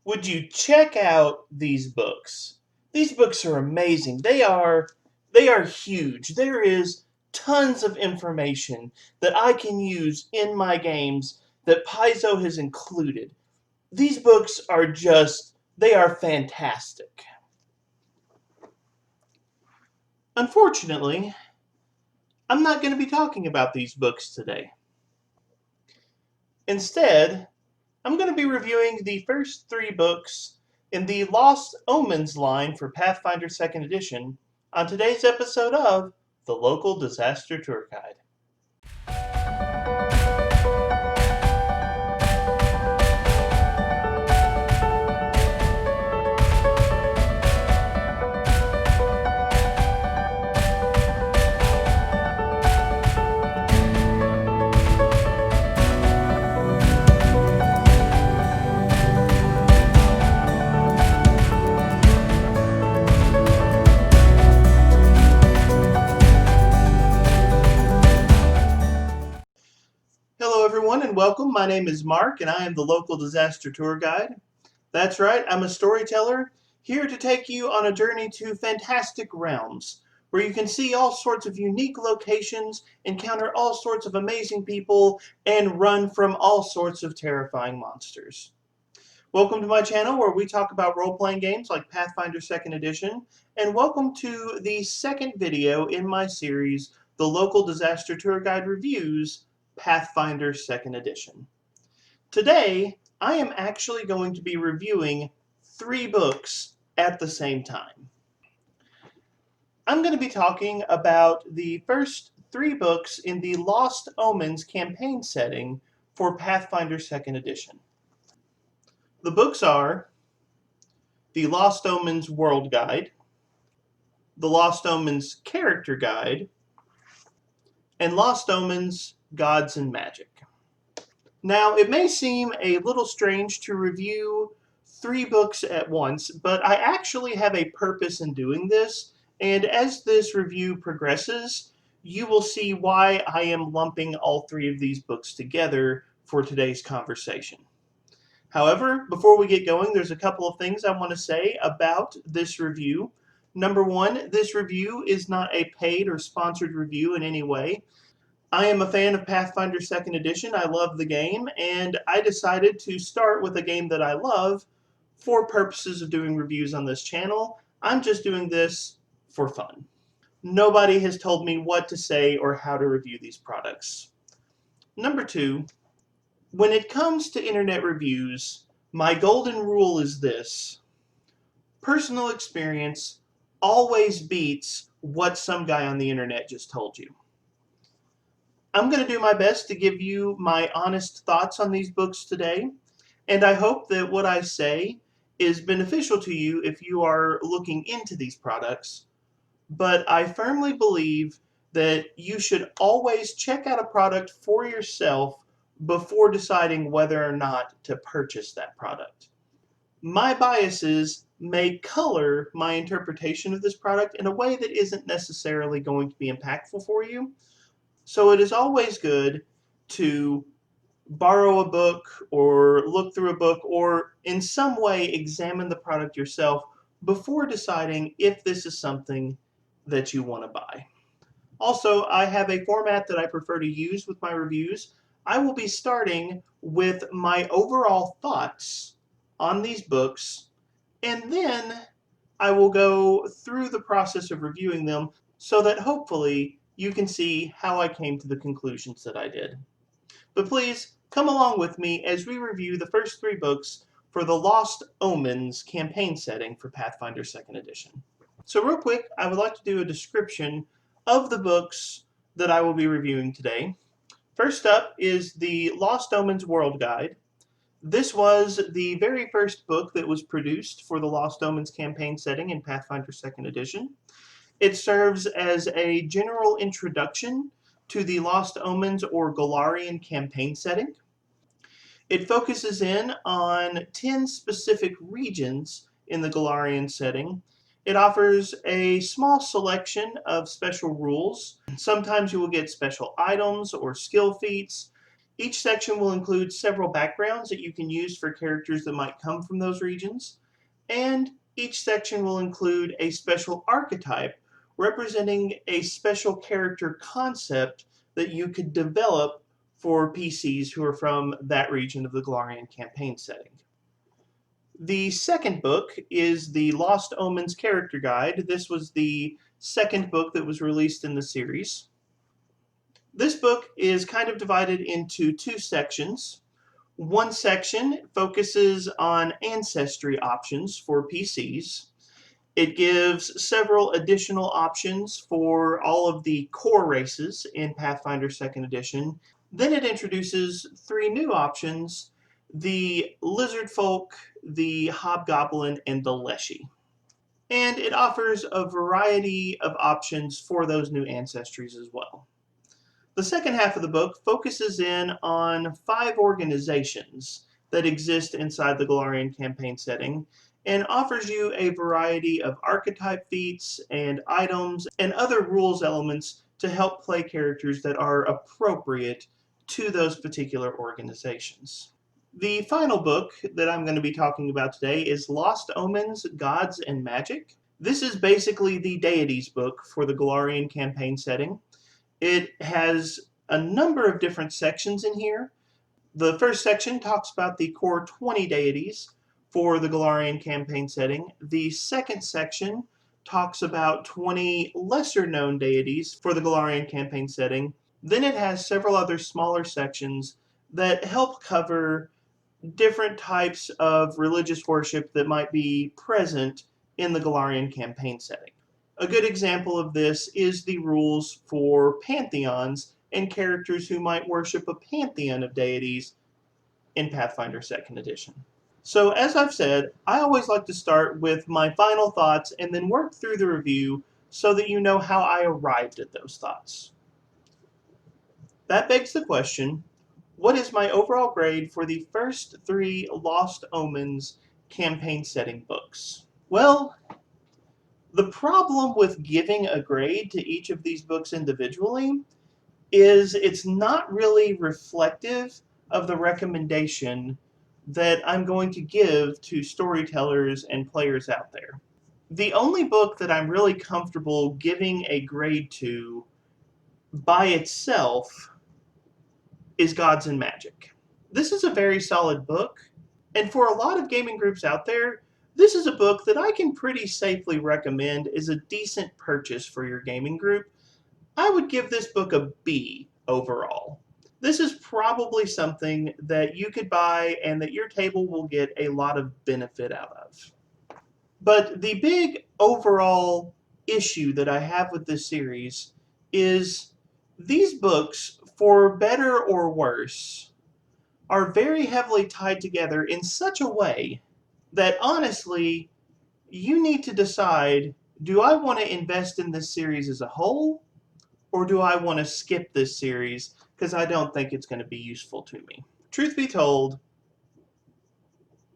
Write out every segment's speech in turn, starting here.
Would you check out these books? These books are amazing. They are huge. There is tons of information that I can use in my games that Paizo has included. These books are they are fantastic. Unfortunately, I'm not going to be talking about these books today. Instead, I'm going to be reviewing the first three books in the Lost Omens line for Pathfinder 2nd Edition on today's episode of the Local Disaster Tour Guide. Hello, everyone, and welcome. My name is Mark, and I am the Local Disaster Tour Guide. That's right, I'm a storyteller here to take you on a journey to fantastic realms where you can see all sorts of unique locations, encounter all sorts of amazing people, and run from all sorts of terrifying monsters. Welcome to my channel where we talk about role-playing games like Pathfinder 2nd Edition, and welcome to the second video in my series, The Local Disaster Tour Guide Reviews, Pathfinder 2nd Edition. Today, I am actually going to be reviewing three books at the same time. I'm going to be talking about the first three books in the Lost Omens campaign setting for Pathfinder 2nd Edition. The books are the Lost Omens World Guide, the Lost Omens Character Guide, and Lost Omens Gods and Magic. Now, it may seem a little strange to review three books at once, but I actually have a purpose in doing this, and as this review progresses, you will see why I am lumping all three of these books together for today's conversation. However, before we get going, there's a couple of things I want to say about this review. Number one, this review is not a paid or sponsored review in any way. I am a fan of Pathfinder 2nd Edition. I love the game, and I decided to start with a game that I love for purposes of doing reviews on this channel. I'm just doing this for fun. Nobody has told me what to say or how to review these products. Number two, when it comes to internet reviews, my golden rule is this: personal experience always beats what some guy on the internet just told you. I'm going to do my best to give you my honest thoughts on these books today, and I hope that what I say is beneficial to you if you are looking into these products, but I firmly believe that you should always check out a product for yourself before deciding whether or not to purchase that product. My biases may color my interpretation of this product in a way that isn't necessarily going to be impactful for you. So it is always good to borrow a book or look through a book or in some way examine the product yourself before deciding if this is something that you want to buy. Also, I have a format that I prefer to use with my reviews. I will be starting with my overall thoughts on these books, and then I will go through the process of reviewing them so that hopefully you can see how I came to the conclusions that I did. But please, come along with me as we review the first three books for the Lost Omens campaign setting for Pathfinder 2nd Edition. So real quick, I would like to do a description of the books that I will be reviewing today. First up is the Lost Omens World Guide. This was the very first book that was produced for the Lost Omens campaign setting in Pathfinder 2nd Edition. It serves as a general introduction to the Lost Omens or Golarion campaign setting. It focuses in on 10 specific regions in the Golarion setting. It offers a small selection of special rules. Sometimes you will get special items or skill feats. Each section will include several backgrounds that you can use for characters that might come from those regions, and each section will include a special archetype representing a special character concept that you could develop for PCs who are from that region of the Golarion campaign setting. The second book is the Lost Omens Character Guide. This was the second book that was released in the series. This book is kind of divided into two sections. One section focuses on ancestry options for PCs. It gives several additional options for all of the core races in Pathfinder 2nd Edition. Then it introduces three new options: the Lizard Folk, the Hobgoblin, and the Leshy. And it offers a variety of options for those new ancestries as well. The second half of the book focuses in on 5 organizations that exist inside the Golarion campaign setting and offers you a variety of archetype feats and items and other rules elements to help play characters that are appropriate to those particular organizations. The final book that I'm going to be talking about today is Lost Omens, Gods and Magic. This is basically the deities book for the Golarion campaign setting. It has a number of different sections in here. The first section talks about the core 20 deities for the Golarion campaign setting. The second section talks about 20 lesser known deities for the Golarion campaign setting. Then it has several other smaller sections that help cover different types of religious worship that might be present in the Golarion campaign setting. A good example of this is the rules for pantheons and characters who might worship a pantheon of deities in Pathfinder 2nd Edition. So as I've said, I always like to start with my final thoughts and then work through the review so that you know how I arrived at those thoughts. That begs the question, what is my overall grade for the first 3 Lost Omens campaign setting books? Well, the problem with giving a grade to each of these books individually is it's not really reflective of the recommendation that I'm going to give to storytellers and players out there. The only book that I'm really comfortable giving a grade to by itself is Gods and Magic. This is a very solid book, and for a lot of gaming groups out there, this is a book that I can pretty safely recommend as a decent purchase for your gaming group. I would give this book a B overall. This is probably something that you could buy and that your table will get a lot of benefit out of. But the big overall issue that I have with this series is these books, for better or worse, are very heavily tied together in such a way that honestly, you need to decide, do I want to invest in this series as a whole, or do I want to skip this series because I don't think it's going to be useful to me? Truth be told,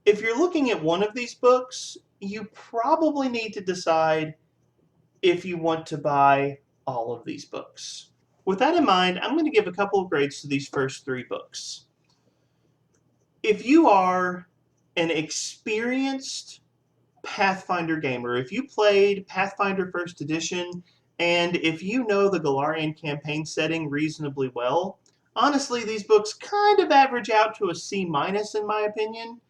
if you're looking at one of these books, you probably need to decide if you want to buy all of these books. With that in mind, I'm going to give a couple of grades to these first 3 books. If you are an experienced Pathfinder gamer, if you played Pathfinder 1st Edition, and if you know the Golarion campaign setting reasonably well, honestly, these books kind of average out to a C- in my opinion,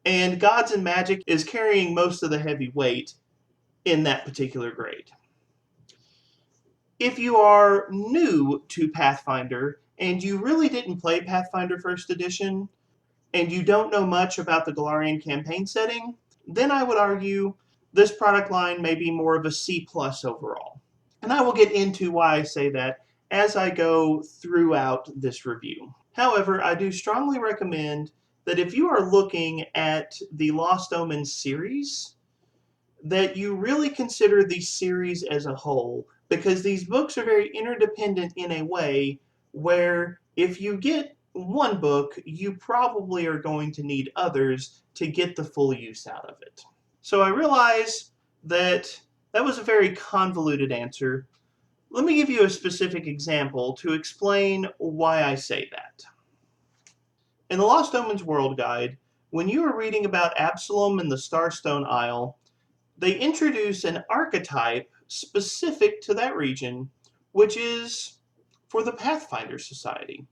and Gods and Magic is carrying most of the heavy weight in that particular grade. If you are new to Pathfinder and you really didn't play Pathfinder 1st Edition, and you don't know much about the Golarion campaign setting, then I would argue this product line may be more of a C+ overall. And I will get into why I say that as I go throughout this review. However, I do strongly recommend that if you are looking at the Lost Omens series, that you really consider the series as a whole, because these books are very interdependent in a way where if you get one book, you probably are going to need others to get the full use out of it. So I realize that that was a very convoluted answer. Let me give you a specific example to explain why I say that. In the Lost Omens World Guide, when you are reading about Absalom and the Starstone Isle, they introduce an archetype specific to that region, which is for the Pathfinder Society.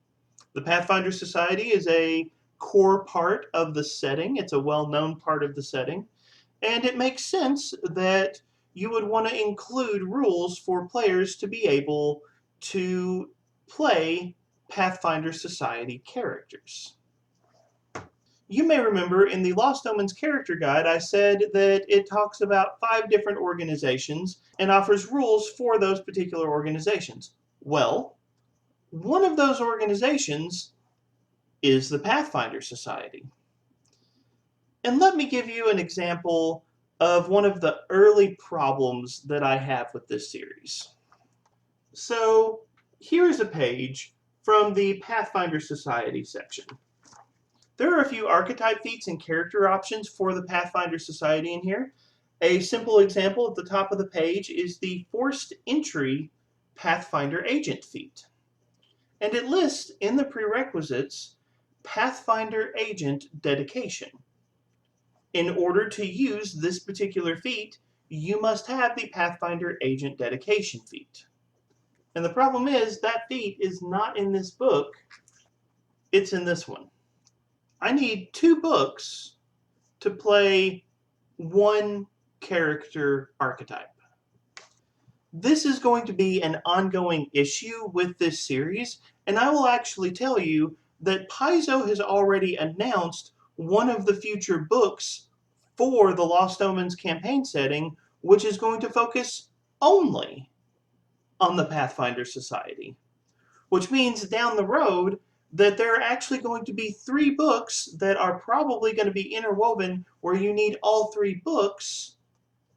The Pathfinder Society is a core part of the setting. It's a well-known part of the setting, and it makes sense that you would want to include rules for players to be able to play Pathfinder Society characters. You may remember in the Lost Omens character guide, I said that it talks about 5 different organizations and offers rules for those particular organizations. Well, one of those organizations is the Pathfinder Society. And let me give you an example of one of the early problems that I have with this series. So here's a page from the Pathfinder Society section. There are a few archetype feats and character options for the Pathfinder Society in here. A simple example at the top of the page is the Forced Entry Pathfinder Agent feat. And it lists in the prerequisites Pathfinder Agent Dedication. In order to use this particular feat, you must have the Pathfinder Agent Dedication feat. And the problem is that feat is not in this book, it's in this one. I need 2 books to play 1 character archetype. This is going to be an ongoing issue with this series, and I will actually tell you that Paizo has already announced one of the future books for the Lost Omens campaign setting, which is going to focus only on the Pathfinder Society, which means down the road that there are actually going to be 3 books that are probably going to be interwoven where you need all 3 books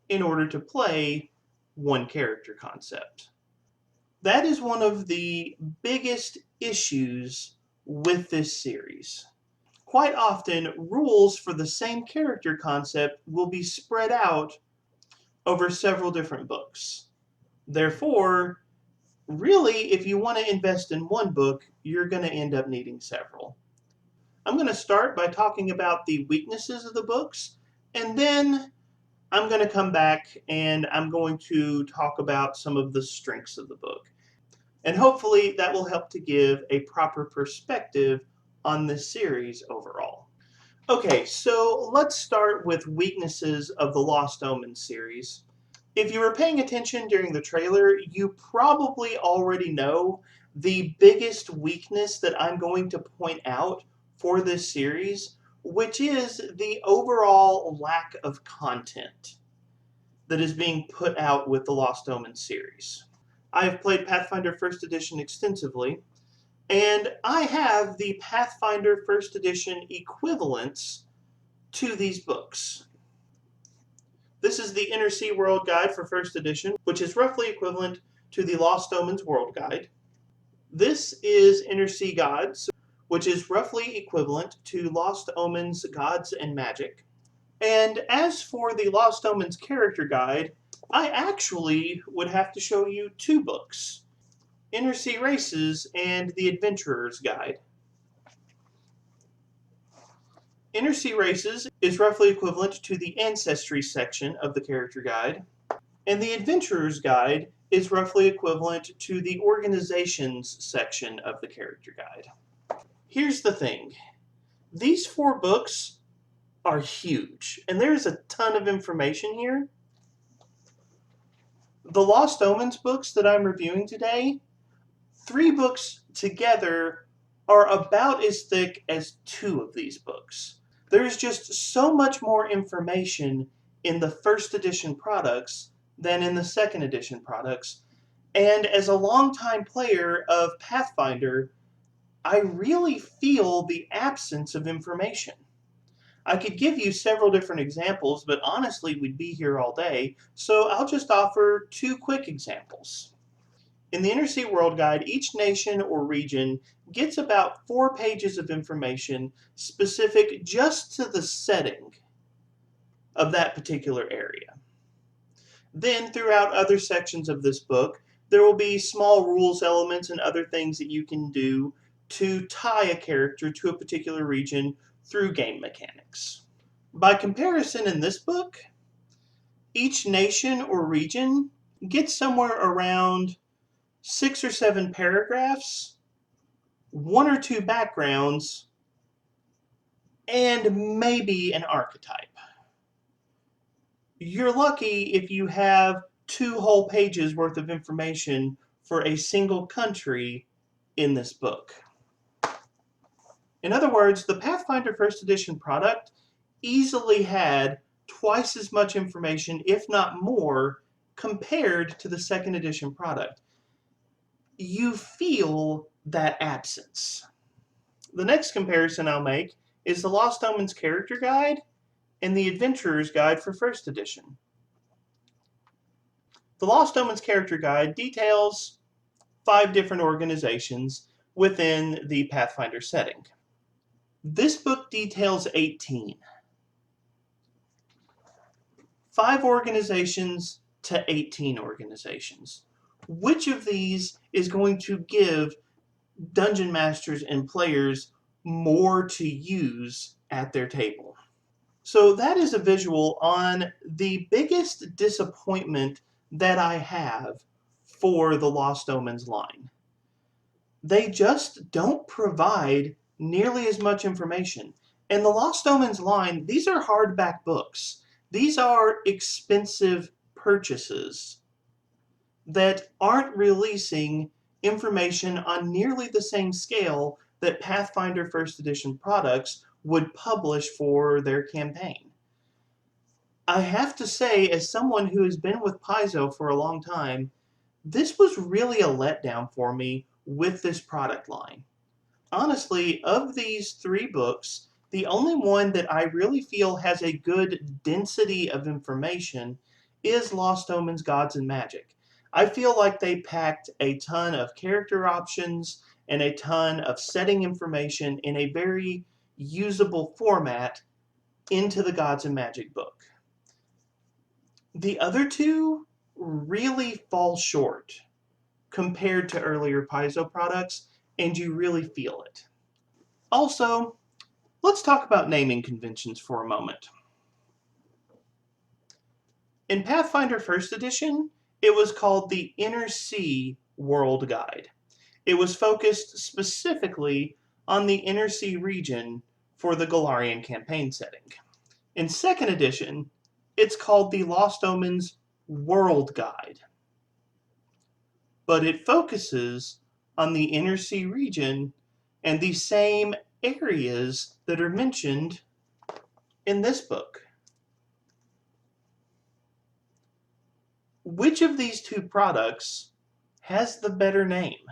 in order to play 1 character concept. That is one of the biggest issues with this series. Quite often, rules for the same character concept will be spread out over several different books. Therefore, really, if you want to invest in 1 book, you're going to end up needing several. I'm going to start by talking about the weaknesses of the books, and then I'm going to come back and I'm going to talk about some of the strengths of the book. And hopefully that will help to give a proper perspective on this series overall. Okay, so let's start with weaknesses of the Lost Omens series. If you were paying attention during the trailer, you probably already know the biggest weakness that I'm going to point out for this series, which is the overall lack of content that is being put out with the Lost Omens series. I have played Pathfinder 1st Edition extensively, and I have the Pathfinder 1st Edition equivalents to these books. This is the Inner Sea World Guide for 1st Edition, which is roughly equivalent to the Lost Omens World Guide. This is Inner Sea Gods, which is roughly equivalent to Lost Omens Gods and Magic. And as for the Lost Omens Character Guide, I actually would have to show you 2 books, Inner Sea Races and the Adventurer's Guide. Inner Sea Races is roughly equivalent to the Ancestry section of the Character Guide, and the Adventurer's Guide is roughly equivalent to the Organizations section of the Character Guide. Here's the thing. These 4 books are huge, and there's a ton of information here. The Lost Omens books that I'm reviewing today, 3 books together are about as thick as 2 of these books. There's just so much more information in the 1st edition products than in the 2nd edition products, and as a longtime player of Pathfinder, I really feel the absence of information. I could give you several different examples, but honestly, we'd be here all day, so I'll just offer 2 quick examples. In the Inner Sea World Guide, each nation or region gets about 4 pages of information specific just to the setting of that particular area. Then, throughout other sections of this book, there will be small rules elements and other things that you can do to tie a character to a particular region through game mechanics. By comparison, in this book, each nation or region gets somewhere around 6 or 7 paragraphs, 1 or 2 backgrounds, and maybe an archetype. You're lucky if you have 2 whole pages worth of information for a single country in this book. In other words, the Pathfinder First Edition product easily had twice as much information, if not more, compared to the Second Edition product. You feel that absence. The next comparison I'll make is the Lost Omens Character Guide and the Adventurer's Guide for First Edition. The Lost Omens Character Guide details 5 different organizations within the Pathfinder setting. This book details 18. 5 organizations to 18 organizations. Which of these is going to give dungeon masters and players more to use at their table? So that is a visual on the biggest disappointment that I have for the Lost Omens line. They just don't provide nearly as much information. And the Lost Omens line, these are hardback books. These are expensive purchases that aren't releasing information on nearly the same scale that Pathfinder First Edition products would publish for their campaign. I have to say, as someone who has been with Paizo for a long time, this was really a letdown for me with this product line. Honestly, of these 3 books, the only one that I really feel has a good density of information is Lost Omens Gods and Magic. I feel like they packed a ton of character options and a ton of setting information in a very usable format into the Gods and Magic book. The other 2 really fall short compared to earlier Paizo products, and you really feel it. Also, let's talk about naming conventions for a moment. In Pathfinder First Edition, it was called the Inner Sea World Guide. It was focused specifically on the Inner Sea region for the Golarion campaign setting. In Second Edition, it's called the Lost Omens World Guide, but it focuses on the Inner Sea region and the same areas that are mentioned in this book. Which of these 2 products has the better name?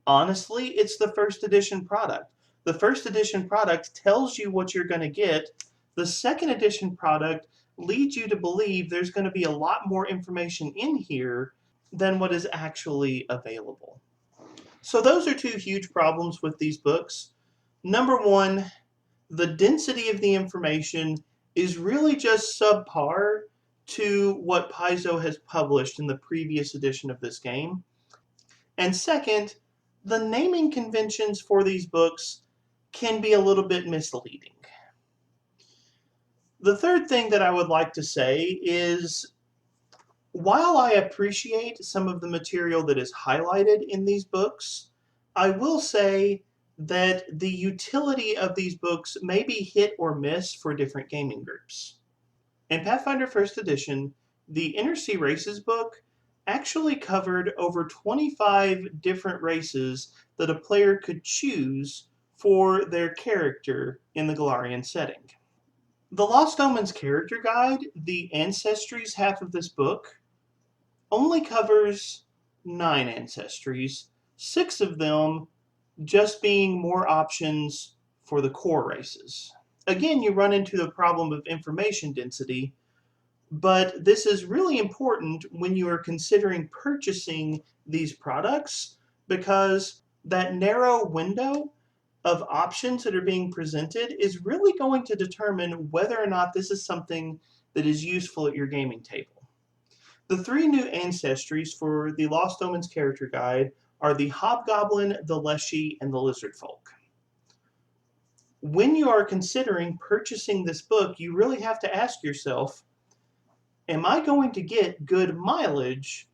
Honestly, it's the First Edition product. The First Edition product tells you what you're going to get. The Second Edition product leads you to believe there's going to be a lot more information in here than what is actually available. So those are 2 huge problems with these books. Number 1, the density of the information is really just subpar to what Paizo has published in the previous edition of this game. And second, the naming conventions for these books can be a little bit misleading. The third thing that I would like to say is, while I appreciate some of the material that is highlighted in these books, I will say that the utility of these books may be hit or miss for different gaming groups. In Pathfinder First Edition, the Inner Sea Races book actually covered over 25 different races that a player could choose for their character in the Golarion setting. The Lost Omens Character Guide, the Ancestries half of this book, only covers 9 ancestries, 6 of them just being more options for the core races. Again, you run into the problem of information density, but this is really important when you are considering purchasing these products, because that narrow window of options that are being presented is really going to determine whether or not this is something that is useful at your gaming table. The 3 new ancestries for the Lost Omens Character Guide are the Hobgoblin, the Leshy, and the Lizard Folk. When you are considering purchasing this book, you really have to ask yourself, am I going to get good mileage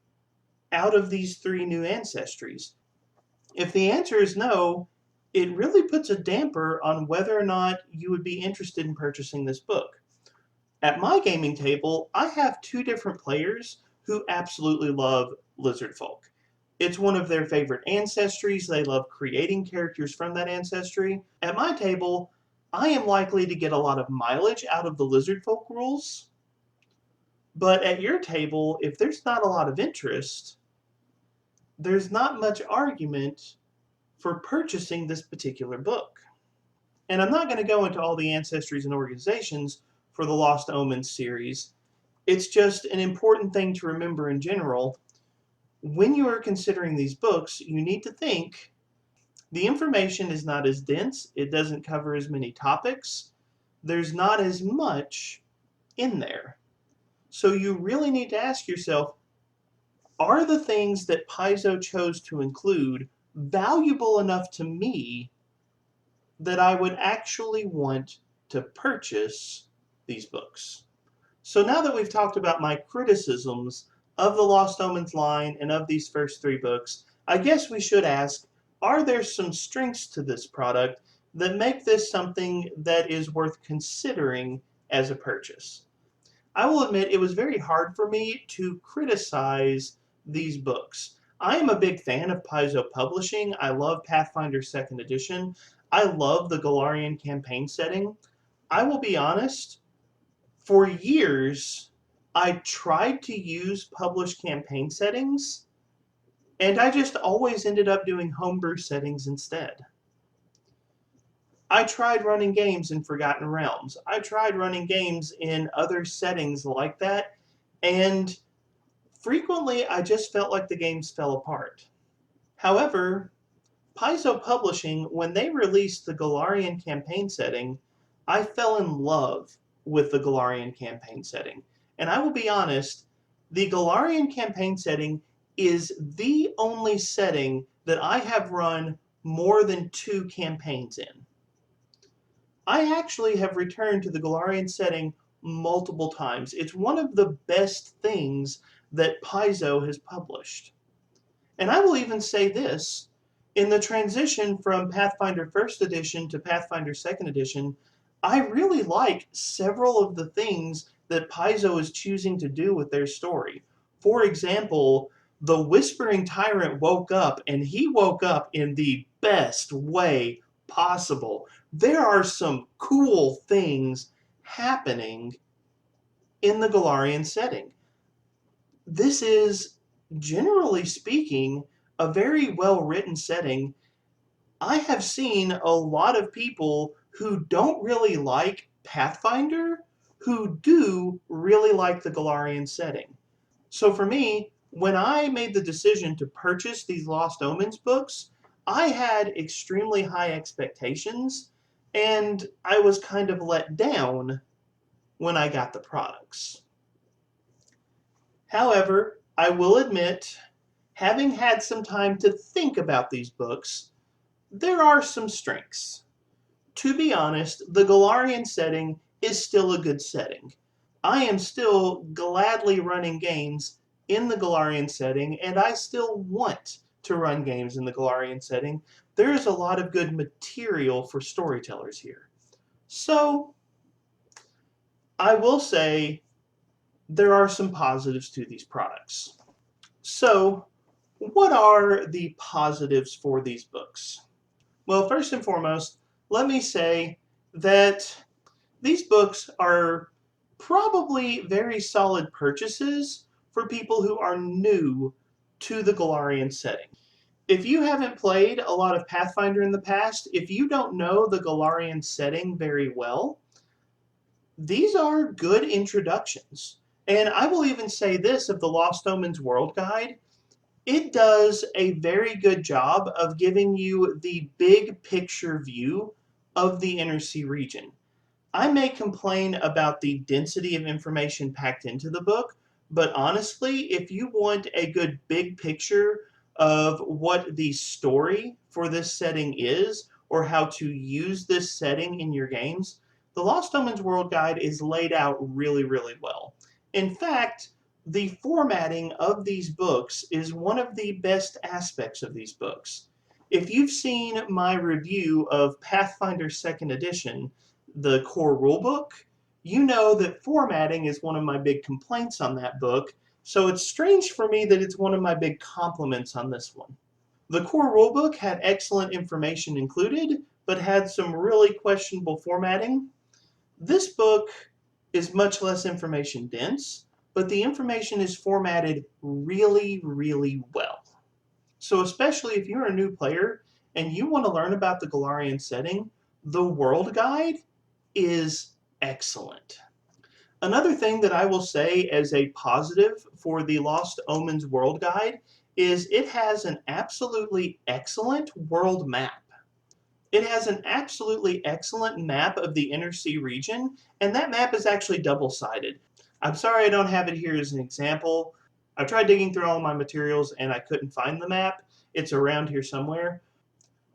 out of these 3 new ancestries? If the answer is no, it really puts a damper on whether or not you would be interested in purchasing this book. At my gaming table, I have 2 different players who absolutely love Lizard Folk. It's one of their favorite ancestries. They love creating characters from that ancestry. At my table, I am likely to get a lot of mileage out of the Lizard Folk rules. But at your table, if there's not a lot of interest, there's not much argument for purchasing this particular book. And I'm not going to go into all the ancestries and organizations for the Lost Omens series. It's just an important thing to remember in general. When you are considering these books, you need to think the information is not as dense, it doesn't cover as many topics, there's not as much in there. So you really need to ask yourself, are the things that Paizo chose to include valuable enough to me that I would actually want to purchase these books? So now that we've talked about my criticisms of the Lost Omens line and of these first 3 books, I guess we should ask, are there some strengths to this product that make this something that is worth considering as a purchase? I will admit it was very hard for me to criticize these books. I am a big fan of Paizo Publishing. I love Pathfinder 2nd Edition. I love the Golarion campaign setting. I will be honest, for years, I tried to use published campaign settings, and I just always ended up doing homebrew settings instead. I tried running games in Forgotten Realms. I tried running games in other settings like that, and frequently I just felt like the games fell apart. However, Paizo Publishing, when they released the Golarion campaign setting, I fell in love with the Golarion campaign setting. And I will be honest, the Golarion campaign setting is the only setting that I have run more than 2 campaigns in. I actually have returned to the Golarion setting multiple times. It's one of the best things that Paizo has published. And I will even say this, in the transition from Pathfinder 1st Edition to Pathfinder 2nd Edition, I really like several of the things that Paizo is choosing to do with their story. For example, the Whispering Tyrant woke up, and he woke up in the best way possible. There are some cool things happening in the Golarion setting. This is, generally speaking, a very well-written setting. I have seen a lot of people who don't really like Pathfinder who do really like the Golarion setting. So for me, when I made the decision to purchase these Lost Omens books, I had extremely high expectations, and I was kind of let down when I got the products. However, I will admit, having had some time to think about these books, there are some strengths. To be honest, the Golarion setting is still a good setting. I am still gladly running games in the Golarion setting, and I still want to run games in the Golarion setting. There is a lot of good material for storytellers here. So, I will say there are some positives to these products. So, what are the positives for these books? Well, first and foremost, let me say that these books are probably very solid purchases for people who are new to the Golarion setting. If you haven't played a lot of Pathfinder in the past, if you don't know the Golarion setting very well, these are good introductions. And I will even say this of the Lost Omens World Guide, it does a very good job of giving you the big picture view of the Inner Sea region. I may complain about the density of information packed into the book, but honestly, if you want a good big picture of what the story for this setting is, or how to use this setting in your games, the Lost Omens World Guide is laid out really, really well. In fact, the formatting of these books is one of the best aspects of these books. If you've seen my review of Pathfinder 2nd Edition, the core rulebook, you know that formatting is one of my big complaints on that book, so it's strange for me that it's one of my big compliments on this one. The core rulebook had excellent information included, but had some really questionable formatting. This book is much less information dense, but the information is formatted really, really well. So especially if you're a new player and you want to learn about the Golarion setting, the World Guide is excellent. Another thing that I will say as a positive for the Lost Omens World Guide is it has an absolutely excellent world map. It has an absolutely excellent map of the Inner Sea region, and that map is actually double-sided. I'm sorry I don't have it here as an example. I tried digging through all of my materials and I couldn't find the map. It's around here somewhere.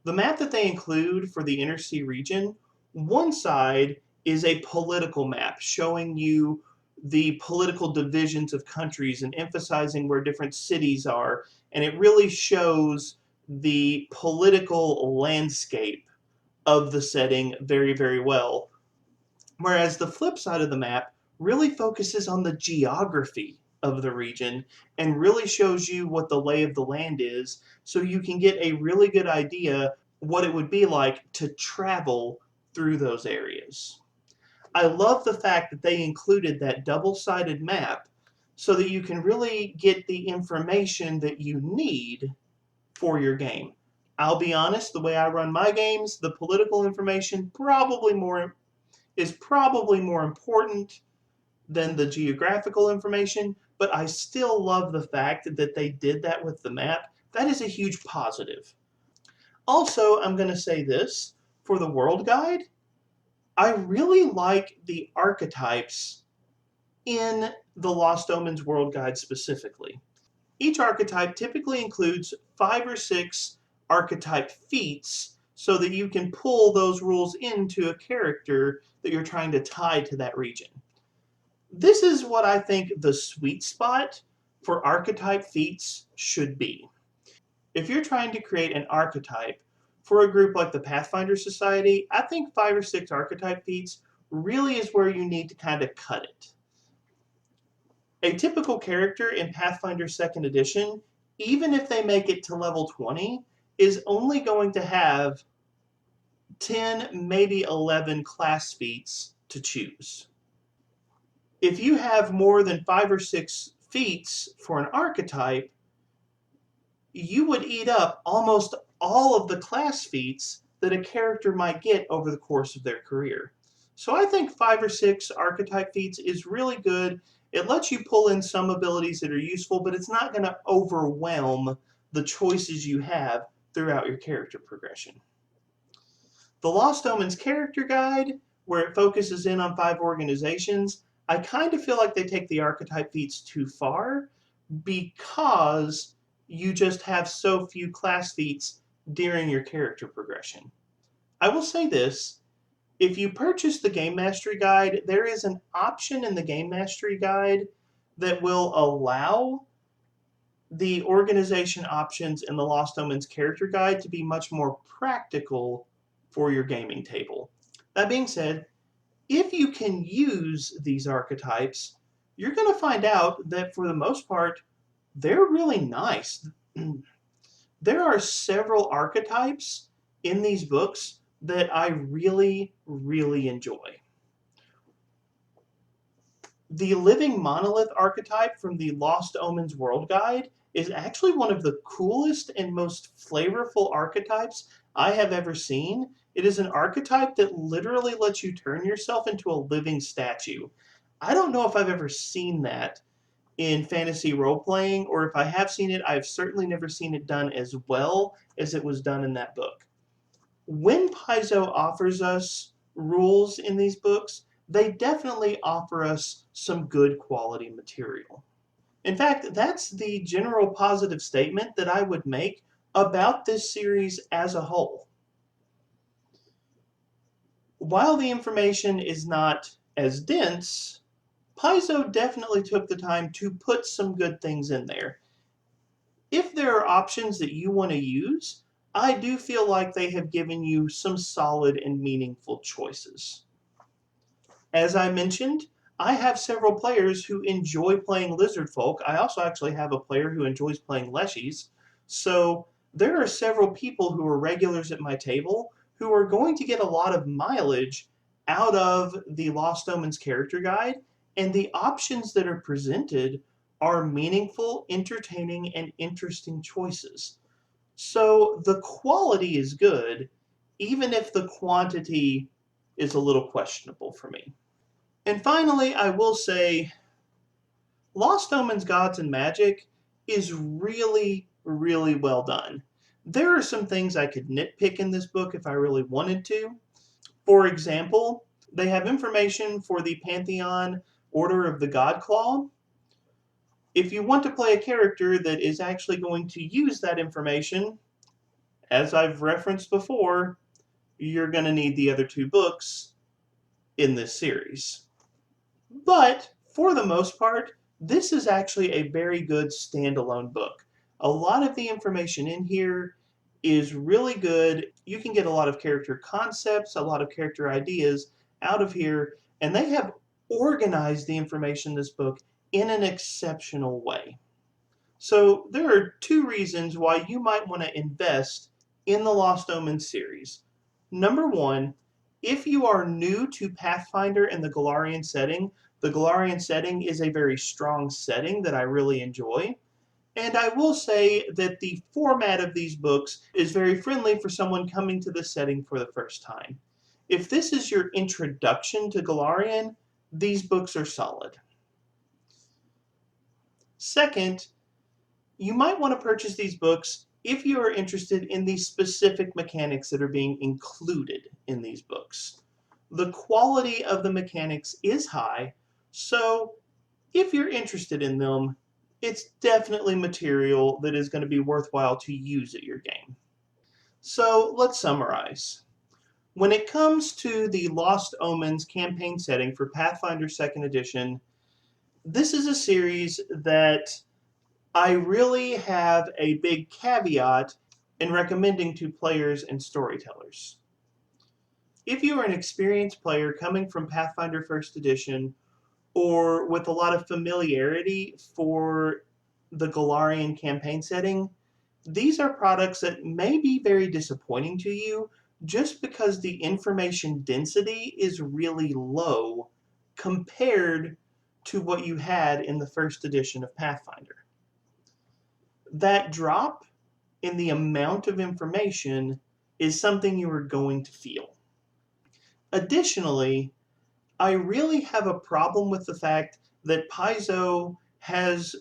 The map that they include for the Inner Sea region, one side is a political map showing you the political divisions of countries and emphasizing where different cities are, and it really shows the political landscape of the setting very, very well. Whereas the flip side of the map really focuses on the geography of the region and really shows you what the lay of the land is, so you can get a really good idea what it would be like to travel through those areas. I love the fact that they included that double-sided map so that you can really get the information that you need for your game. I'll be honest, the way I run my games, the political information is probably more important than the geographical information, but I still love the fact that they did that with the map. That is a huge positive. Also, I'm going to say this, for the World Guide, I really like the archetypes in the Lost Omens World Guide specifically. Each archetype typically includes 5 or 6 archetype feats so that you can pull those rules into a character that you're trying to tie to that region. This is what I think the sweet spot for archetype feats should be. If you're trying to create an archetype for a group like the Pathfinder Society, I think 5 or 6 archetype feats really is where you need to kind of cut it. A typical character in Pathfinder 2nd Edition, even if they make it to level 20, is only going to have 10, maybe 11 class feats to choose. If you have more than 5 or 6 feats for an archetype, you would eat up almost all of the class feats that a character might get over the course of their career. So I think 5 or 6 archetype feats is really good. It lets you pull in some abilities that are useful, but it's not going to overwhelm the choices you have throughout your character progression. The Lost Omens character guide, where it focuses in on 5 organizations, I kind of feel like they take the archetype feats too far because you just have so few class feats during your character progression. I will say this, if you purchase the Game Mastery Guide, there is an option in the Game Mastery Guide that will allow the organization options in the Lost Omens character guide to be much more practical for your gaming table. That being said, if you can use these archetypes, you're going to find out that for the most part, they're really nice. There are several archetypes in these books that I really, really enjoy. The living monolith archetype from the Lost Omens World Guide is actually one of the coolest and most flavorful archetypes I have ever seen. It is an archetype that literally lets you turn yourself into a living statue. I don't know if I've ever seen that in fantasy role-playing, or if I have seen it, I've certainly never seen it done as well as it was done in that book. When Paizo offers us rules in these books, they definitely offer us some good quality material. In fact, that's the general positive statement that I would make about this series as a whole. While the information is not as dense, Paizo definitely took the time to put some good things in there. If there are options that you want to use, I do feel like they have given you some solid and meaningful choices. As I mentioned, I have several players who enjoy playing lizard folk. I also actually have a player who enjoys playing leshies. So there are several people who are regulars at my table who are going to get a lot of mileage out of the Lost Omens character guide, and the options that are presented are meaningful, entertaining, and interesting choices. So the quality is good, even if the quantity is a little questionable for me. And finally, I will say Lost Omens Gods and Magic is really, really well done. There are some things I could nitpick in this book if I really wanted to. For example, they have information for the Pantheon Order of the God Claw. If you want to play a character that is actually going to use that information, as I've referenced before, you're going to need the other two books in this series. But for the most part, this is actually a very good standalone book. A lot of the information in here is really good. You can get a lot of character concepts, a lot of character ideas out of here, and they have organized the information in this book in an exceptional way. So there are two reasons why you might want to invest in the Lost Omens series. Number one, if you are new to Pathfinder and the Galarian setting is a very strong setting that I really enjoy. And I will say that the format of these books is very friendly for someone coming to the setting for the first time. If this is your introduction to Galarian, these books are solid. Second, you might want to purchase these books if you are interested in the specific mechanics that are being included in these books. The quality of the mechanics is high, so if you're interested in them, it's definitely material that is going to be worthwhile to use at your game. So let's summarize. When it comes to the Lost Omens campaign setting for Pathfinder 2nd Edition, this is a series that I really have a big caveat in recommending to players and storytellers. If you are an experienced player coming from Pathfinder 1st Edition or with a lot of familiarity for the Galarian campaign setting, these are products that may be very disappointing to you just because the information density is really low compared to what you had in the first edition of Pathfinder. That drop in the amount of information is something you are going to feel. Additionally, I really have a problem with the fact that Paizo has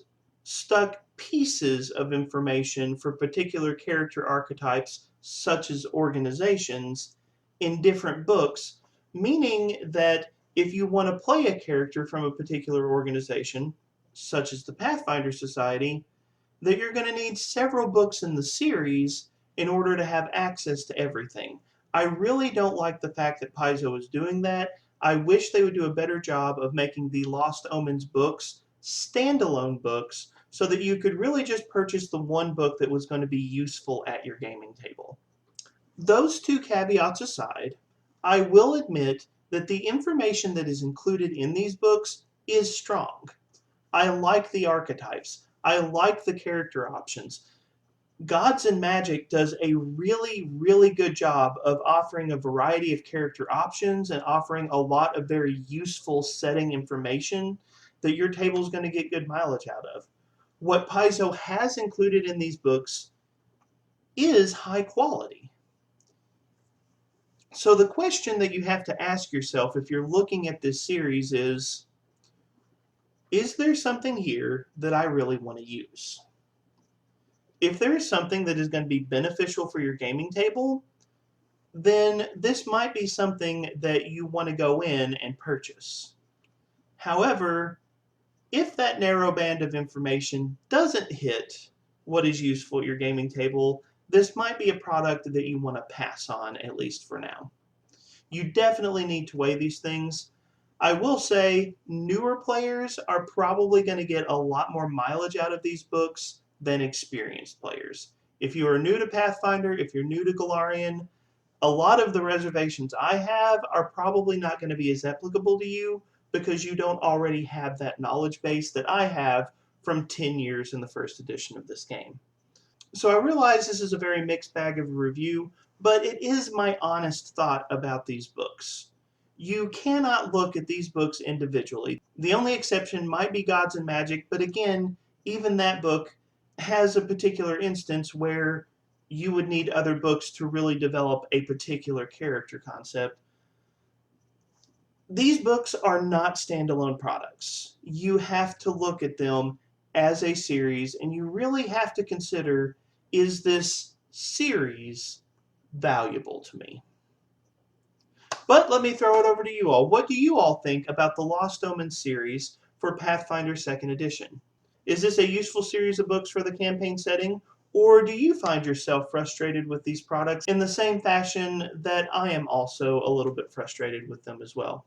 stuck pieces of information for particular character archetypes, such as organizations, in different books, meaning that if you want to play a character from a particular organization, such as the Pathfinder Society, that you're going to need several books in the series in order to have access to everything. I really don't like the fact that Paizo is doing that. I wish they would do a better job of making the Lost Omens books standalone books so that you could really just purchase the one book that was going to be useful at your gaming table. Those two caveats aside, I will admit that the information that is included in these books is strong. I like the archetypes. I like the character options. Gods and Magic does a really, really good job of offering a variety of character options and offering a lot of very useful setting information that your table is going to get good mileage out of. What Paizo has included in these books is high quality. So the question that you have to ask yourself if you're looking at this series is there something here that I really want to use? If there is something that is going to be beneficial for your gaming table, then this might be something that you want to go in and purchase. However, If that narrow band of information doesn't hit what is useful at your gaming table, this might be a product that you want to pass on, at least for now. You definitely need to weigh these things. I will say newer players are probably going to get a lot more mileage out of these books than experienced players. If you are new to Pathfinder, if you're new to Golarion, a lot of the reservations I have are probably not going to be as applicable to you because you don't already have that knowledge base that I have from 10 years in the first edition of this game. So I realize this is a very mixed bag of a review, but it is my honest thought about these books. You cannot look at these books individually. The only exception might be Gods and Magic, but again, even that book has a particular instance where you would need other books to really develop a particular character concept. These books are not standalone products. You have to look at them as a series, and you really have to consider, is this series valuable to me? But let me throw it over to you all. What do you all think about the Lost Omens series for Pathfinder 2nd Edition? Is this a useful series of books for the campaign setting, or do you find yourself frustrated with these products in the same fashion that I am also a little bit frustrated with them as well?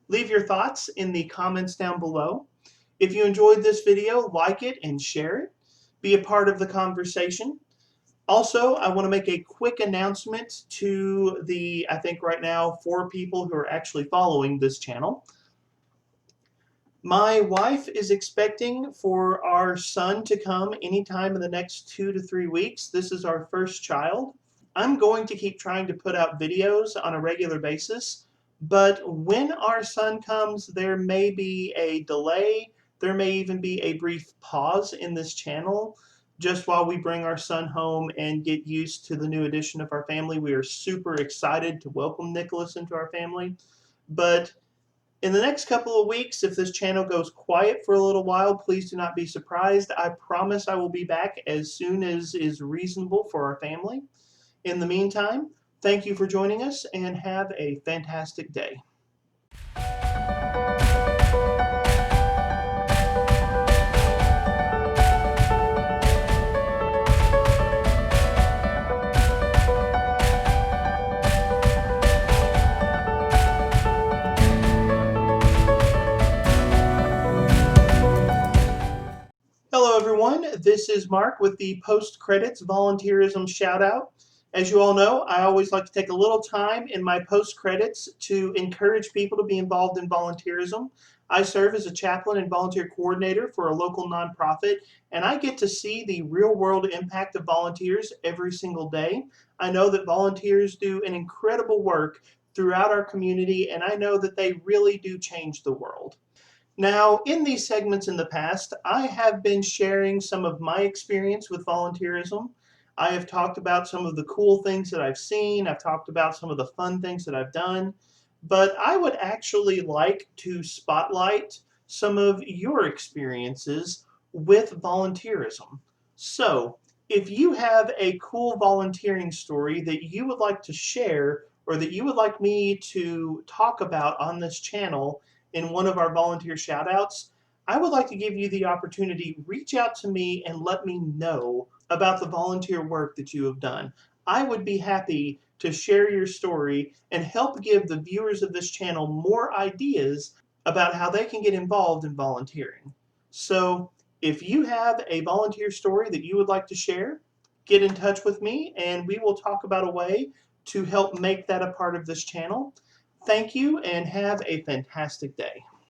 Leave your thoughts in the comments down below. If you enjoyed this video, like it and share it. Be a part of the conversation. Also, I want to make a quick announcement to the, I think right now, 4 people who are actually following this channel. My wife is expecting for our son to come anytime in the next 2 to 3 weeks. This is our first child. I'm going to keep trying to put out videos on a regular basis, but when our son comes, there may be a delay. There may even be a brief pause in this channel just while we bring our son home and get used to the new addition of our family. We are super excited to welcome Nicholas into our family, but in the next couple of weeks, if this channel goes quiet for a little while, please do not be surprised. I promise I will be back as soon as is reasonable for our family. In the meantime, thank you for joining us and have a fantastic day. Hello everyone, this is Mark with the post-credits volunteerism shout-out. As you all know, I always like to take a little time in my post-credits to encourage people to be involved in volunteerism. I serve as a chaplain and volunteer coordinator for a local nonprofit, and I get to see the real-world impact of volunteers every single day. I know that volunteers do an incredible work throughout our community, and I know that they really do change the world. Now, in these segments in the past, I have been sharing some of my experience with volunteerism. I have talked about some of the cool things that I've seen. I've talked about some of the fun things that I've done. But I would actually like to spotlight some of your experiences with volunteerism. So, if you have a cool volunteering story that you would like to share or that you would like me to talk about on this channel, in one of our volunteer shoutouts, I would like to give you the opportunity, reach out to me and let me know about the volunteer work that you have done. I would be happy to share your story and help give the viewers of this channel more ideas about how they can get involved in volunteering. So if you have a volunteer story that you would like to share, get in touch with me and we will talk about a way to help make that a part of this channel. Thank you and have a fantastic day.